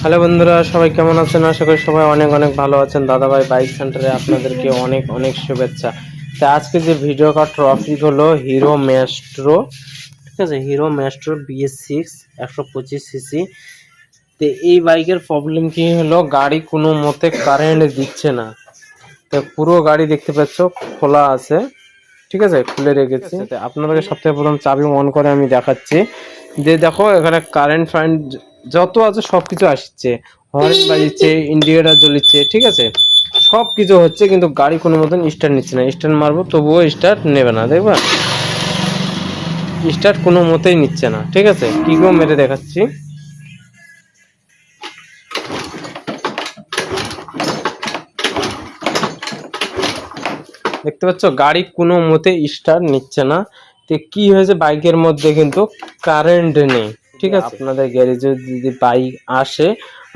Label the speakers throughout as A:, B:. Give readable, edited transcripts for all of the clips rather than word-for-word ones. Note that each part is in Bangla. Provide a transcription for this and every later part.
A: হ্যালো বন্ধুরা, সবাই কেমন আছেন? আশা করি সবাই অনেক অনেক ভালো আছেন। দাদাভাই বাইক সেন্টারে আপনাদেরকে অনেক অনেক শুভেচ্ছা। তো আজকে যে ভিডিওটা টপিক হলো হিরো ম্যাস্ট্রো, ঠিক আছে, হিরো ম্যাস্ট্রো BS6 125cc। তো এই বাইকের প্রবলেম কি হলো, গাড়ি কোনো মতে কারেন্ট দিচ্ছে না। তো পুরো গাড়ি দেখতে পাচ্ছ খোলা আছে, ঠিক আছে, খুলে রেখেছি। আপনাদেরকে সবথেকে প্রথম চাবি অন করে আমি দেখাচ্ছি যে দেখো এখানে কারেন্ট ফারেন্ট যত আছে সব কিছু আসছে, হর্ন বাজিচ্ছে, ইন্ডিকেটর জ্বলিচ্ছে, ঠিক আছে, সব কিছু হচ্ছে, কিন্তু গাড়ি কোনো মতন স্টার্ট নিচ্ছে না। স্টার্ট মারবো তবুও স্টার্ট নেবে না, দেখবা স্টার্ট কোনো মতেই নিচ্ছে না, ঠিক আছে। কিকও মেরে দেখাচ্ছি। দেখতে পাচ্ছ গাড়ি কোনো মতে স্টার্ট নিচ্ছে না। তো কি হয়েছে, বাইকের মধ্যে কিন্তু কারেন্ট নেই, ঠিক আছে। আপনাদের গ্যারেজে যদি বাইক আসে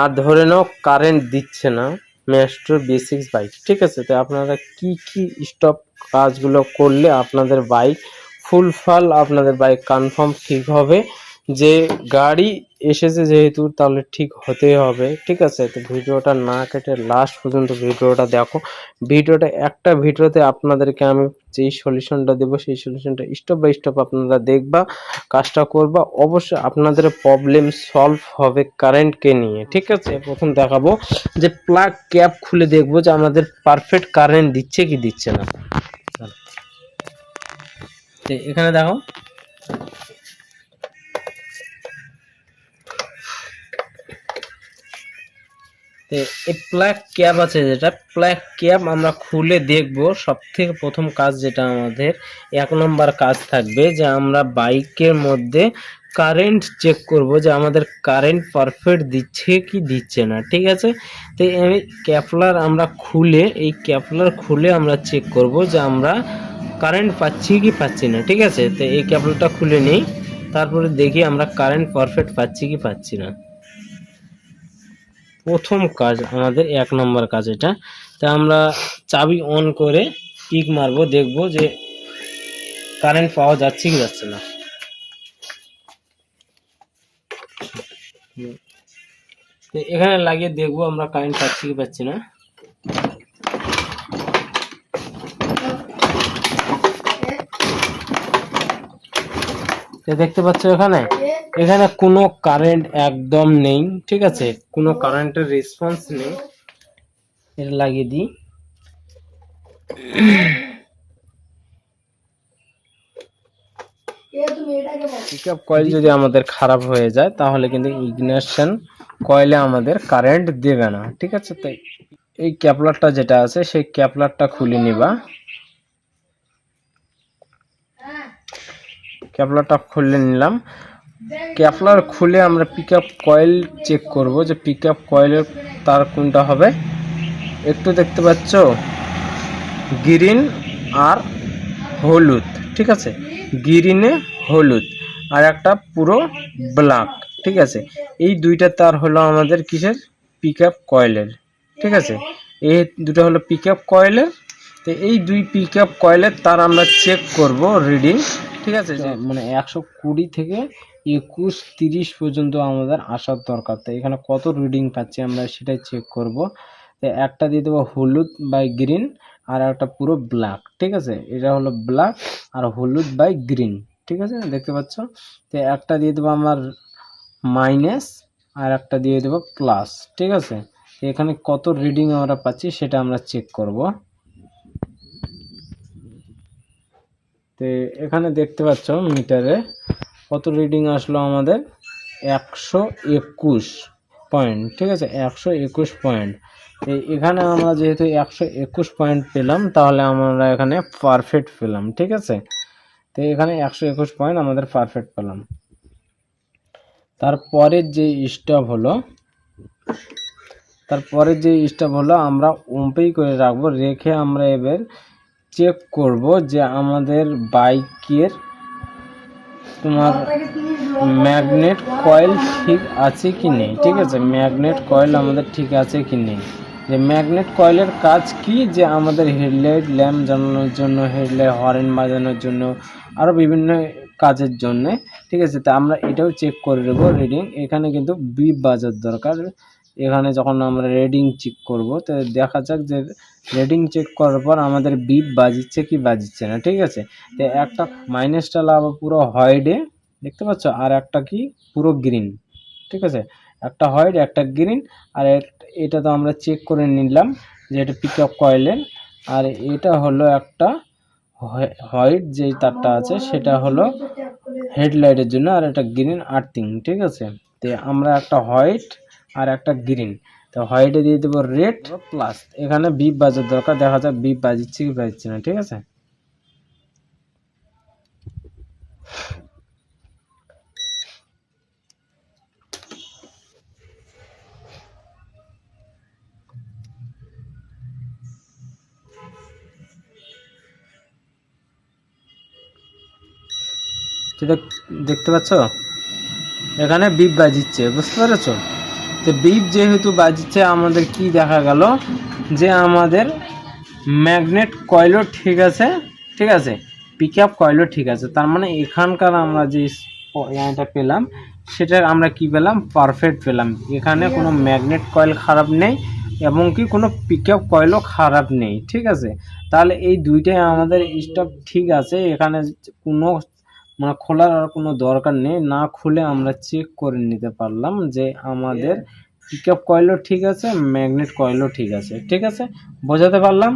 A: আর ধরে নাও কারেন্ট দিচ্ছে না, ম্যাস্ট্রো BS6 বাইক, ঠিক আছে, তো আপনারা কি কি স্টপ কাজগুলো করলে আপনাদের বাইক ফুলফাল, আপনাদের বাইক কনফার্ম ঠিক হবে, যে গাড়ি এসেছে যেহেতু তাহলে ঠিক হতে হবে, ঠিক আছে। তো ভিডিওটা না কেটে লাস্ট পর্যন্ত ভিডিওটা দেখো। ভিডিওটা একটা ভিডিওতে আপনাদেরকে আমি যেই সলিউশনটা দেবো সেই সলিউশনটা স্টেপ বাই স্টেপ আপনারা দেখবা, কাজটা করবা, অবশ্যই আপনাদের প্রবলেম সলভ হবে কারেন্টকে নিয়ে, ঠিক আছে। প্রথম দেখাবো যে প্লাগ ক্যাপ খুলে দেখবো যে আমাদের পারফেক্ট কারেন্ট দিচ্ছে কি দিচ্ছে না। তো এখানে দেখো এই প্লাগ ক্যাপ আছে, যেটা প্লাগ ক্যাপ আমরা খুলে দেখব। সব থেকে প্রথম কাজ যেটা আমাদের 1 নম্বর কাজ থাকবে যে আমরা বাইকের মধ্যে কারেন্ট চেক করব, যে আমাদের কারেন্ট পারফেক্ট দিচ্ছে কি দিচ্ছে না, ঠিক আছে। তো এই ক্যাপলার আমরা খুলে, এই ক্যাপলার খুলে আমরা চেক করব যে আমরা কারেন্ট পাচ্ছি কি পাচ্ছি না, ঠিক আছে। তো এই ক্যাপলারটা খুলে নিই, তারপরে দেখি আমরা কারেন্ট পারফেক্ট পাচ্ছি কি পাচ্ছি না। প্রথম কাজ আমাদের 1 নম্বর কাজ এটা। তা আমরা চাবি অন করে কিক মারবো, দেখবো যে কারেন্ট পাওয়া যাচ্ছে কি যাচ্ছে না। তো এখানে লাগিয়ে দেখবো আমরা কারেন্ট পাচ্ছি কি পাচ্ছি না। দেখতে পাচ্ছ এখানে এখানে কোনো কারেন্ট একদম নেই, ঠিক আছে, কোনো কারেন্টের রেসপন্স নেই। এটা লাগিয়ে দিই। পিকআপ কয়েল যদি আমাদের খারাপ হয়ে যায় তাহলে কিন্তু ইগনিশন কয়েলে আমাদের কারেন্ট দেবে না, ঠিক আছে। তাই এই ক্যাপলারটা যেটা আছে সেই ক্যাপলারটা খুলে নিবা। ক্যাপলারটা খুলে নিলাম। ক্যাপলার খুলে আমরা পিকআপ কয়েল চেক করব যে পিকআপ কয়েলের তার কোনটা হবে। একটু দেখতে পাচ্ছ গ্রিন আর হলুদ, ঠিক আছে, গ্রিনে হলুদ আর একটা পুরো ব্ল্যাক, ঠিক আছে। এই দুইটা তার হলো আমাদের কিসের, পিকআপ কয়েলের, ঠিক আছে। এই দুটো হলো পিকআপ কয়েলের। তো এই দুই পিকআপ কয়েলের তার আমরা চেক করব রিডিং, ঠিক আছে, মানে 120 থেকে 21 30 পর্যন্ত আমাদের আসার দরকার। তো এখানে কত রিডিং পাচ্ছি আমরা সেটাই চেক করব। তো একটা দিয়ে দেবো হলুদ বাই গ্রিন আর একটা পুরো ব্ল্যাক, ঠিক আছে। এটা হলো ব্ল্যাক আর হলুদ বাই গ্রিন, ঠিক আছে, দেখতে পাচ্ছ। তো একটা দিয়ে দেবো আমার মাইনাস আর একটা দিয়ে দেবো প্লাস, ঠিক আছে। এখানে কত রিডিং আমরা পাচ্ছি সেটা আমরা চেক করব। তো এখানে দেখতে পাচ্ছ মিটারে কত রিডিং আসলো আমাদের 121 পয়েন্ট, ঠিক আছে, 121 পয়েন্ট। এখানে আমরা যেহেতু 121 পয়েন্ট পেলাম তাহলে আমরা এখানে পারফেক্ট পেলাম, ঠিক আছে। তো এখানে 121 পয়েন্ট আমাদের পারফেক্ট পেলাম। তারপরের যে স্টপ হলো আমরা ওম্পেই করে রাখবো, রেখে আমরা এবার চেক করব যে আমাদের বাইকের তোমার ম্যাগনেট কয়েল ঠিক আছে কি নেই, ঠিক আছে, ম্যাগনেট কয়েল আমাদের ঠিক আছে কি নেই। যে ম্যাগনেট কয়েলের কাজ কি, যে আমাদের হেডলাইট ল্যাম্প জ্বালানোর জন্য, হেডলাইট হর্ন বাজানোর জন্য, আরও বিভিন্ন কাজের জন্য, ঠিক আছে। তা আমরা এটাও চেক করে নেব রিডিং। এখানে কিন্তু বিপ বাজার দরকার। এখানে যখন আমরা রিডিং চেক করব তো দেখা যাক যে রিডিং চেক করার পর আমাদের বিপ বাজিচ্ছে কি বাজিচ্ছে না, ঠিক আছে। তো একটা মাইনাসটা লাগাবো পুরো হোয়াইটে, দেখতে পাচ্ছ, আর একটা কি পুরো গ্রিন, ঠিক আছে। একটা হোয়াইট একটা গ্রিন, আর এটা তো আমরা চেক করে নিলাম যে এটা পিক আপ কয়েলের, আর এটা হলো একটা হোয়াইট যে তারটা আছে সেটা হলো হেডলাইটের জন্য, আর একটা গ্রিন আর্থিং, ঠিক আছে। তো আমরা একটা হোয়াইট আর একটা গ্রিন, তো হোয়াইটে দিয়ে দেবো রেড প্লাস। এখানে বিপ বাজার দরকার, দেখা যাক বিপ বাজিচ্ছে কি বাজছে না, ঠিক আছে। দেখতে পাচ্ছ এখানে বিপ বাজিচ্ছে, বুঝতে পেরেছো। তো বিপ যেহেতু বাজিচ্ছে আমাদের কি দেখা গেল যে আমাদের ম্যাগনেট কয়েলও ঠিক আছে, ঠিক আছে, পিক আপ কয়েলও ঠিক আছে। তার মানে এখানকার আমরা যে এটা পেলাম সেটা আমরা কি পেলাম, পারফেক্ট পেলাম। এখানে কোনো ম্যাগনেট কয়েল খারাপ নেই এবং কি কোনো পিক আপ কয়েলও খারাপ নেই, ঠিক আছে। তাহলে এই দুইটাই আমাদের স্টক ঠিক আছে। এখানে কোনো মানে খোলার আর কোনো দরকার নেই, না খুলে আমরা চেক করে নিতে পারলাম যে আমাদের পিক আপ কয়েলও ঠিক আছে, ম্যাগনেট কয়েলও ঠিক আছে, ঠিক আছে, বোঝাতে পারলাম।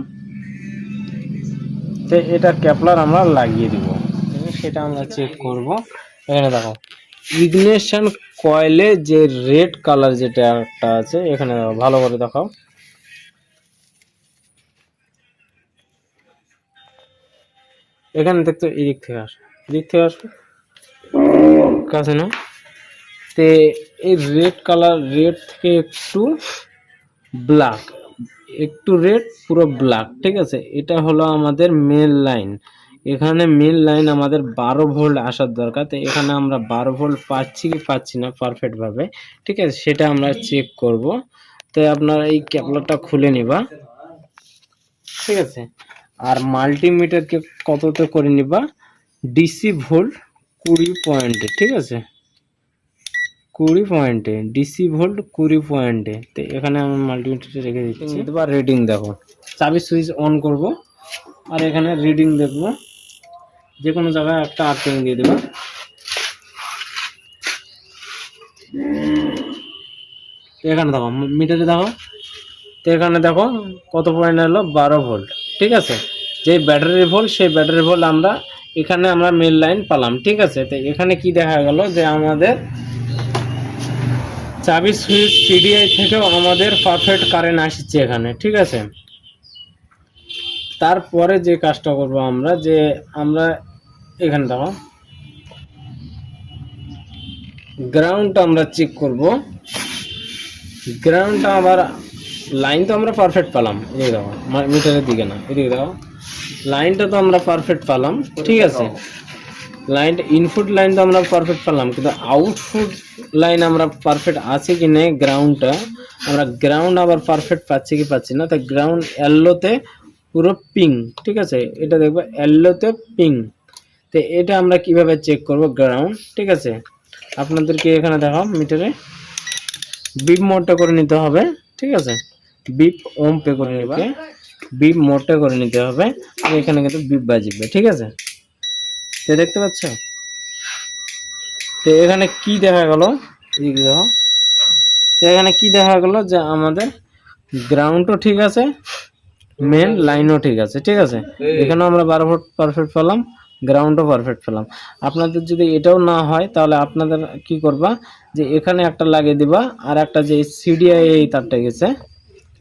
A: তো এটা ক্যাপলার আমরা লাগিয়ে দিব, সেটা আমরা চেক করব। এখানে দেখো ইগনিশন কয়েলে যে রেড কালার যেটা একটা আছে, এখানে ভালো করে দেখাও। এখানে দেখতো এদিক থেকে আসো, এদিক থেকে আসো কাছে না। তে এই রেড কালার, রেড থেকে একটু ব্ল্যাক, একটু রেড পুরো ব্ল্যাক, ঠিক আছে। এটা হলো আমাদের মেল লাইন। এখানে মেল লাইন আমাদের 12 ভোল্ট আসার দরকার। তো এখানে আমরা 12 ভোল্ট পাচ্ছি কি পাচ্ছি না পারফেক্ট ভাবে, ঠিক আছে, সেটা আমরা চেক করব। তো আপনারা এই ক্যাপলারটা খুলে নিবা, ঠিক আছে। আর মাল্টিমিটারকে কততে করে নিবা, ডিসি ভোল্ট 20 পয়েন্টে, ঠিক আছে, 20 পয়েন্টে, ডিসি ভোল্ট 20 পয়েন্টে। তো এখানে আমি মাল্টিমিটারটা রেখে দিচ্ছি। এবার রিডিং দেখো, চাবি সুইচ অন করব আর এখানে রিডিং দেখব। যে কোনো জায়গায় একটা আর্থিং দিয়ে দেবা। এখানে দেখো মিটারে দেখো, তো এখানে দেখো কত পয়েন্ট হলো, 12 ভোল্ট, ঠিক আছে। যে ব্যাটারি ভোল্ট সেই ব্যাটারি ভোল্ট আমরা এখানে আমরা মেল লাইন পেলাম, ঠিক আছে। তো এখানে কি দেখা গেল যে আমাদের চাবি সুইচ সিডিআই থেকেও আমাদের পারফেক্ট কারেন্ট আসছে এখানে, ঠিক আছে। তারপরে যে কাজটা করব আমরা, যে আমরা এখানে দেখো গ্রাউন্ডটা আমরা চেক করব। গ্রাউন্ডটা আবার লাইন তো আমরা পারফেক্ট পেলাম, এদিকে দেখো মিটারের দিকে না, এদিকে দেখো লাইনটা তো আমরা পারফেক্ট পেলাম, ঠিক আছে। লাইনটা ইনপুট লাইন তো আমরা পারফেক্ট পেলাম, কিন্তু আউটপুট লাইন আমরা পারফেক্ট আছে কি নেই, গ্রাউন্ডটা আমরা গ্রাউন্ড আবার পারফেক্ট পাচ্ছি কি পাচ্ছি না। তো গ্রাউন্ড এলোতে পুরো পিং, ঠিক আছে, এটা দেখবো এলোতে পিং। তো এটা আমরা কিভাবে চেক করব গ্রাউন্ড, ঠিক আছে। আপনাদেরকে এখানে দেখাও মিটারে বিপ মোডটা করে নিতে হবে, ঠিক আছে, বিপ ওম পে করে নিবা, বিপ মোডটা করে নিতে হবে। আর এখানে কিন্তু বিপ বাজিবে, ঠিক আছে। তো দেখতে পাচ্ছ, তো এখানে কি দেখা গেল, দেখো তো এখানে কি দেখা গেল যে আমাদের গ্রাউন্ডও ঠিক আছে, মেন লাইনও ঠিক আছে, ঠিক আছে। এখানে আমরা 12 ভোল্ট পারফেক্ট পেলাম, গ্রাউন্ডও পারফেক্ট পেলাম। আপনাদের যদি এটাও না হয় তাহলে আপনাদের কি করবা, যে এখানে একটা লাগিয়ে দিবা, আর একটা যে সিডিআই এই তারটা গেছে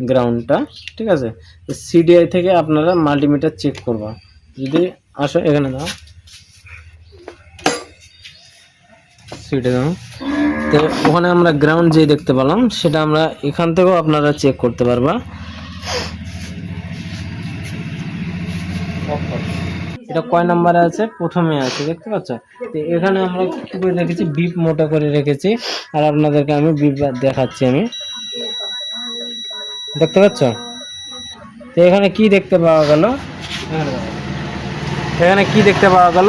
A: গ্রাউন্ডটা, ঠিক আছে, সিডিআই থেকে আপনারা মাল্টিমিটার চেক করবা। যদি আসো এখানে দাও, সিডে দাও, তো ওখানে আমরা গ্রাউন্ড যে দেখতে পেলাম সেটা আমরা এখান থেকেও আপনারা চেক করতে পারবা। এটা কয় নাম্বারে আছে, প্রথমে আছে, দেখতে পাচ্ছ। তো এখানে আমরা কি করে রেখেছি, বিপ মোটা করে রেখেছি, আর আপনাদেরকে আমি বিপ দেখাচ্ছি, আমি দেখতে পাচ্ছ। তো এখানে কি দেখতে পাওয়া গেল, এখানে কি দেখতে পাওয়া গেল,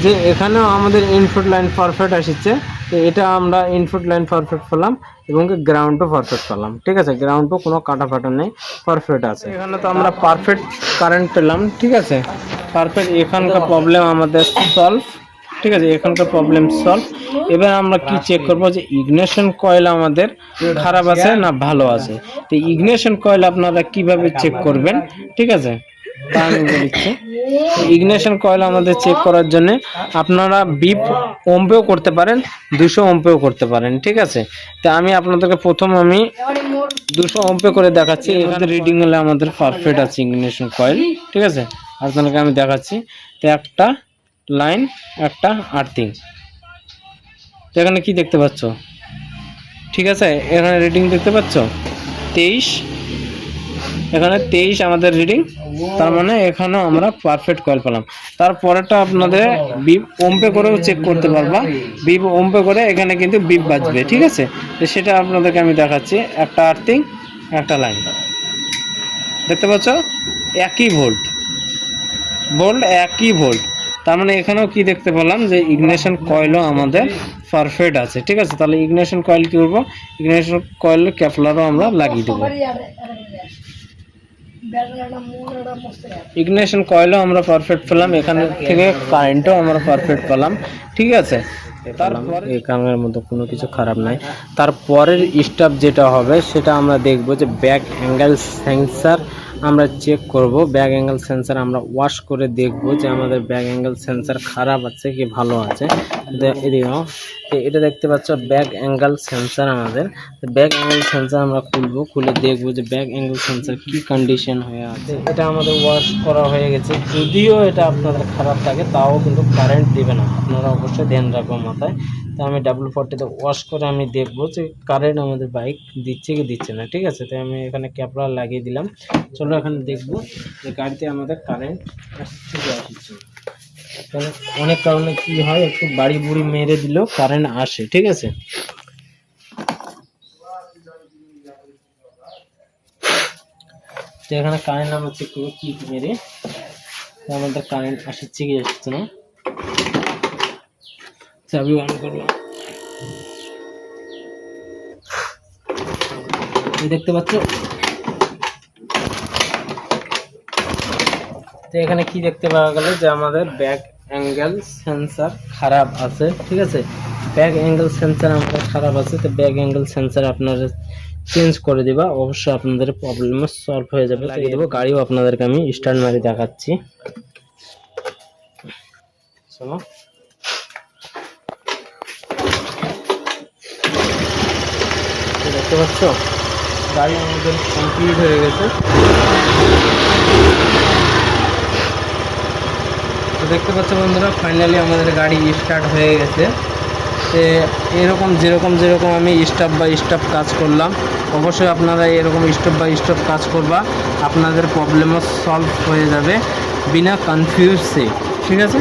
A: যে এখানেও আমাদের ইনপুট লাইন পারফেক্ট আসছে। তো এটা আমরা ইনপুট লাইন পারফেক্ট পেলাম এবং গ্রাউন্ডও পারফেক্ট পেলাম। ঠিক আছে, গ্রাউন্ডও কোনো কাটা ফাটা নেই, পারফেক্ট আছে। এখানে তো আমরা পারফেক্ট কারেন্ট পেলাম। ঠিক আছে, পারফেক্ট, এখানকার প্রবলেম আমাদের সলভ। ঠিক আছে, এখানকার প্রবলেম সলভ। এবার আমরা কি চেক করব যে ইগনিশন কয়েল আমাদের খারাপ আছে না ভালো আছে। তো ইগনিশন কয়েল আপনারা কিভাবে চেক করবেন, ঠিক আছে, তা আমি বলছি। ইগনিশন কয়েল আমাদের চেক করার জন্য আপনারা বিপ ওমপেও করতে পারেন, 200 ওমপেও করতে পারেন। ঠিক আছে, তা আমি আপনাদেরকে প্রথম আমি 200 ওমপে করে দেখাচ্ছি। এখানে রিডিং হলে আমাদের পারফেক্ট আছে ইগনিশন কয়েল। ঠিক আছে, আপনাদেরকে আমি দেখাচ্ছি। তো একটা লাইন, একটা আর্থিং। তো এখানে কি দেখতে পাচ্ছ? ঠিক আছে, এখানে রিডিং দেখতে পাচ্ছ 23, এখানে 23 আমাদের রিডিং। তার মানে এখানেও আমরা পারফেক্ট কয়েল পেলাম। তারপরেটা আপনাদের বিপ ওমপে করেও চেক করতে পারবা। বিপ ওমপে করে এখানে কিন্তু বিপ বাজবে। ঠিক আছে, তো সেটা আপনাদেরকে আমি দেখাচ্ছি। একটা আর্থিং, একটা লাইন, দেখতে পাচ্ছ একই ভোল্ট, একই ভোল্ট। তার মানে এখানেও কি দেখতে পেলাম যে ইগনিশন কয়েলও আমাদের পারফেক্ট আছে। ঠিক আছে, তাহলে ইগনিশন কয়েল কি করবো, ইগনিশন কয়েল ক্যাপলারও আমরা লাগিয়ে দেবো। ইগনিশন কয়েলও আমরা পারফেক্ট পেলাম, এখান থেকে কারেন্টও আমরা পারফেক্ট পেলাম। ঠিক আছে, তারপর এই কামের মধ্যে কোনো কিছু খারাপ নাই। তারপরের স্টেপ যেটা হবে সেটা আমরা দেখব যে ব্যাক অ্যাঙ্গেল সেন্সর আমরা চেক করব। ব্যাক অ্যাঙ্গেল সেন্সর আমরা ওয়াশ করে দেখব যে আমাদের ব্যাক অ্যাঙ্গেল সেন্সর খারাপ আছে কি ভালো আছে। এদিকেও এটা দেখতে পাচ্ছ ব্যাক অ্যাঙ্গেল সেন্সর আমাদের। ব্যাক অ্যাঙ্গেল সেন্সর আমরা খুলে দেখব যে ব্যাক অ্যাঙ্গেল সেন্সর কি কন্ডিশন হয়ে আছে। এটা আমাদের ওয়াশ করা হয়ে গেছে। যদিও এটা আপনাদের খারাপ থাকে তাও কিন্তু কারেন্ট দিবে না, আপনারা অবশ্যই ধ্যান রাখবো মাথায়। তো আমি W40 ওয়াশ করে আমি দেখবো যে কারেন্ট আমাদের বাইক দিচ্ছে কি দিচ্ছে না। ঠিক আছে, তো আমি এখানে ক্যাপলার লাগিয়ে দিলাম। চলো এখানে দেখবো যে গাড়িতে আমাদের কারেন্ট আসছে কি আসছে। অনেক কারণে কি হয়, একটু বাড়ি বুড়ি মেরে দিলেও কারেন্ট আসে। ঠিক আছে, তো এখানে কারেন্ট আমরা চেক করবো কি মেরে আমাদের কারেন্ট আসছে কি আসছে না। চাবি অন করলাম, দেখতে পাচ্ছ। তো এখানে কি দেখতে পাওয়া গেল যে আমাদের ব্যাক অ্যাঙ্গেল সেন্সর খারাপ আছে। ঠিক আছে, ব্যাক অ্যাঙ্গেল সেন্সর আমাদের খারাপ আছে। তো ব্যাক অ্যাঙ্গেল সেন্সর আপনারা চেঞ্জ করে দিবা, অবশ্যই আপনাদের প্রবলেম সলভ হয়ে যাবে। লাগিয়ে দেবো। গাড়িও আপনাদেরকে আমি স্টার্ট মারি দেখাচ্ছি। চলো, দেখতে পাচ্ছ গাড়ি আমাদের কমপ্লিট হয়ে গেছে। তো দেখতে পাচ্ছ বন্ধুরা, ফাইনালি আমাদের গাড়ি স্টার্ট হয়ে গেছে। তো এরকম যেরকম আমি স্টেপ বাই স্টেপ কাজ করলাম, অবশ্যই আপনারা এরকম স্টেপ বাই স্টেপ কাজ করবা, আপনাদের প্রবলেমও সলভ হয়ে যাবে বিনা কনফিউজে। ঠিক আছে।